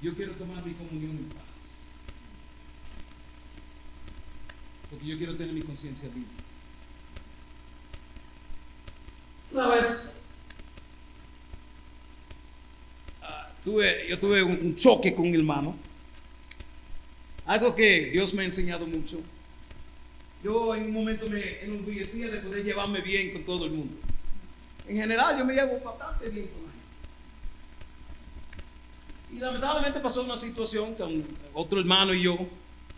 yo quiero tomar mi comunión en paz. Porque yo quiero tener mi conciencia libre. Una vez yo tuve un choque con mi hermano. Algo que Dios me ha enseñado mucho. Yo en un momento me enorgullecía de poder llevarme bien con todo el mundo. En general yo me llevo bastante bien con la gente. Y lamentablemente pasó una situación con otro hermano y yo,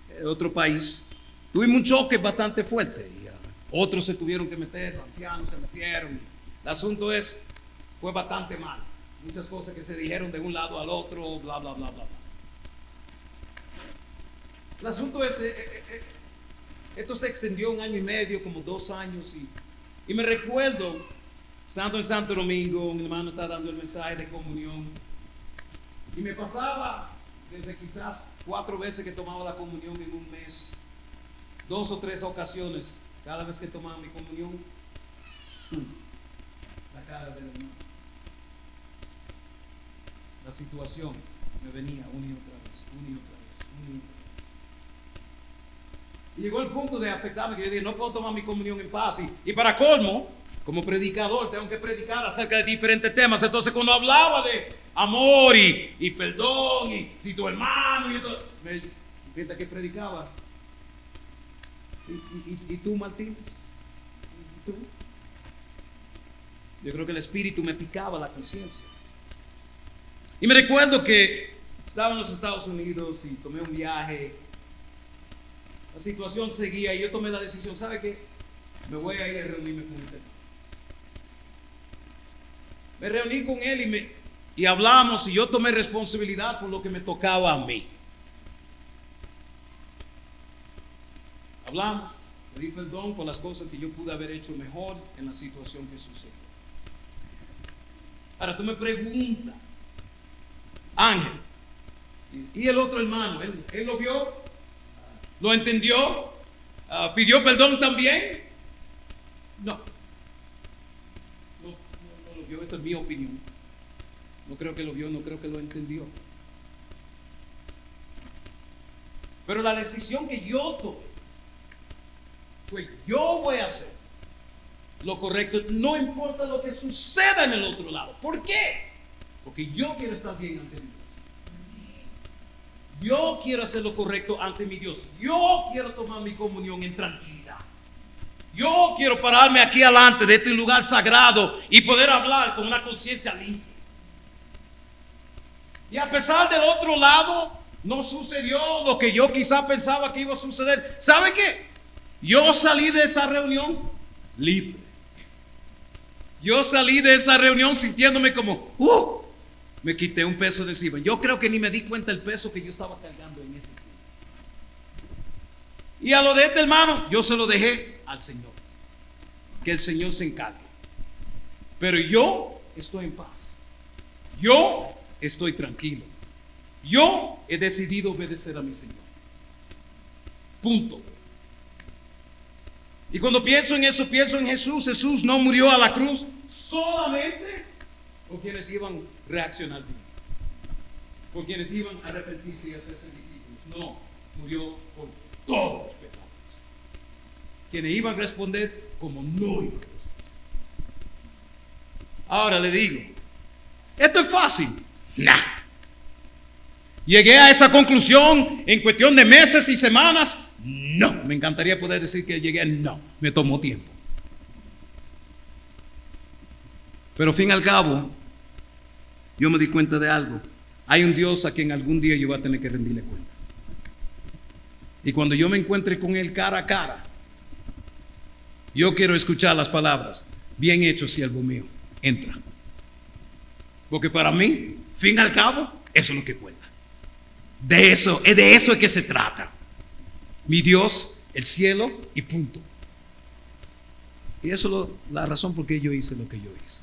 de otro país. Tuvimos un choque bastante fuerte y otros se tuvieron que meter, los ancianos se metieron. El asunto fue bastante mal. Muchas cosas que se dijeron de un lado al otro, bla, bla, bla, bla, bla. El asunto esto se extendió 1 año y medio, como 2 años. Y me recuerdo Estando en Santo Domingo, mi hermano está dando el mensaje de comunión. Y me pasaba desde quizás 4 veces que tomaba la comunión en un mes, 2 o 3 ocasiones, cada vez que tomaba mi comunión, la cara del hermano. La situación me venía una y otra vez, una y otra vez, una y otra vez. Y llegó el punto de afectarme que yo dije, no puedo tomar mi comunión en paz. Y para colmo, como predicador, tengo que predicar acerca de diferentes temas. Entonces, cuando hablaba de amor y perdón, y si tu hermano, y todo, fíjate que predicaba. ¿Y tú, Martínez? ¿Y tú? Yo creo que el espíritu me picaba la conciencia. Y me recuerdo que estaba en los Estados Unidos y tomé un viaje. La situación seguía y yo tomé la decisión, ¿sabe qué? Me voy a ir a reunirme con usted. Me reuní con él y hablamos y yo tomé responsabilidad por lo que me tocaba a mí. Hablamos, pedí perdón por las cosas que yo pude haber hecho mejor en la situación que sucedió. Ahora tú me preguntas, Ángel, y el otro hermano, ¿él lo vio? ¿Lo entendió? ¿Pidió perdón también? No lo vio, esta es mi opinión. No creo que lo vio, no creo que lo entendió. Pero la decisión que yo tomé fue: yo voy a hacer lo correcto, no importa lo que suceda en el otro lado. ¿Por qué? Porque yo quiero estar bien ante Dios. Yo quiero hacer lo correcto ante mi Dios. Yo quiero tomar mi comunión en tranquilidad. Yo quiero pararme aquí adelante de este lugar sagrado y poder hablar con una conciencia limpia. Y a pesar del otro lado, no sucedió lo que yo quizá pensaba que iba a suceder. ¿Sabe qué? Yo salí de esa reunión libre. Yo salí de esa reunión sintiéndome como, me quité un peso de encima. Yo creo que ni me di cuenta el peso que yo estaba cargando en ese tiempo. Y a lo de este hermano, yo se lo dejé al Señor. Que el Señor se encargue. Pero yo estoy en paz. Yo estoy tranquilo. Yo he decidido obedecer a mi Señor. Punto. Y cuando pienso en eso, pienso en Jesús. Jesús no murió a la cruz solamente por quienes iban a reaccionar bien, por quienes iban a arrepentirse y a hacerse discípulos. No, murió por todos los pecados. Quienes iban a responder como no iban a responder. Ahora le digo, ¿esto es fácil? Nah. ¿Llegué a esa conclusión en cuestión de meses y semanas? No. Me encantaría poder decir que llegué. No, me tomó tiempo. Pero fin al cabo, yo me di cuenta de algo. Hay un Dios a quien algún día yo voy a tener que rendirle cuenta. Y cuando yo me encuentre con Él cara a cara, yo quiero escuchar las palabras: bien hecho, siervo mío, entra. Porque para mí, fin al cabo, eso es lo que cuenta. De eso es que se trata. Mi Dios, el cielo y punto. Y eso es la razón por qué yo hice lo que yo hice.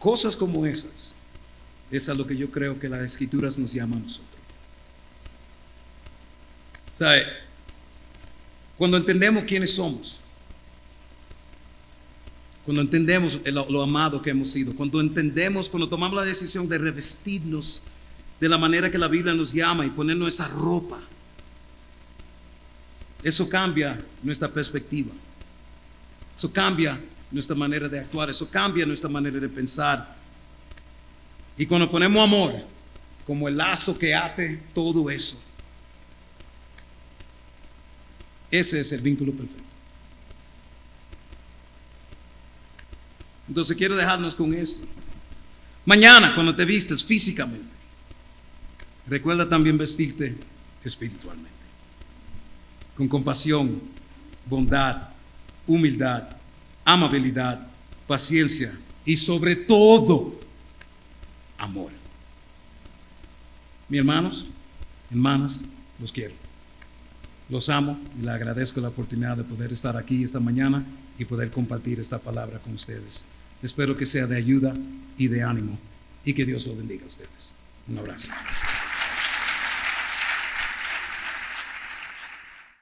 Cosas como esas es a lo que yo creo que las Escrituras nos llaman a nosotros. ¿Sabe? Cuando entendemos quiénes somos, cuando entendemos lo amado que hemos sido, cuando tomamos la decisión de revestirnos de la manera que la Biblia nos llama y ponernos esa ropa, eso cambia nuestra perspectiva. Eso cambia nuestra manera de actuar, eso cambia nuestra manera de pensar. Y cuando ponemos amor como el lazo que ate todo eso, ese es el vínculo perfecto. Entonces quiero dejarnos con esto. Mañana, cuando te vistes físicamente, recuerda también vestirte espiritualmente, con compasión, bondad, humildad, amabilidad, paciencia y sobre todo amor. Mis hermanos, hermanas, los quiero. Los amo y le agradezco la oportunidad de poder estar aquí esta mañana y poder compartir esta palabra con ustedes. Espero que sea de ayuda y de ánimo y que Dios lo bendiga a ustedes. Un abrazo.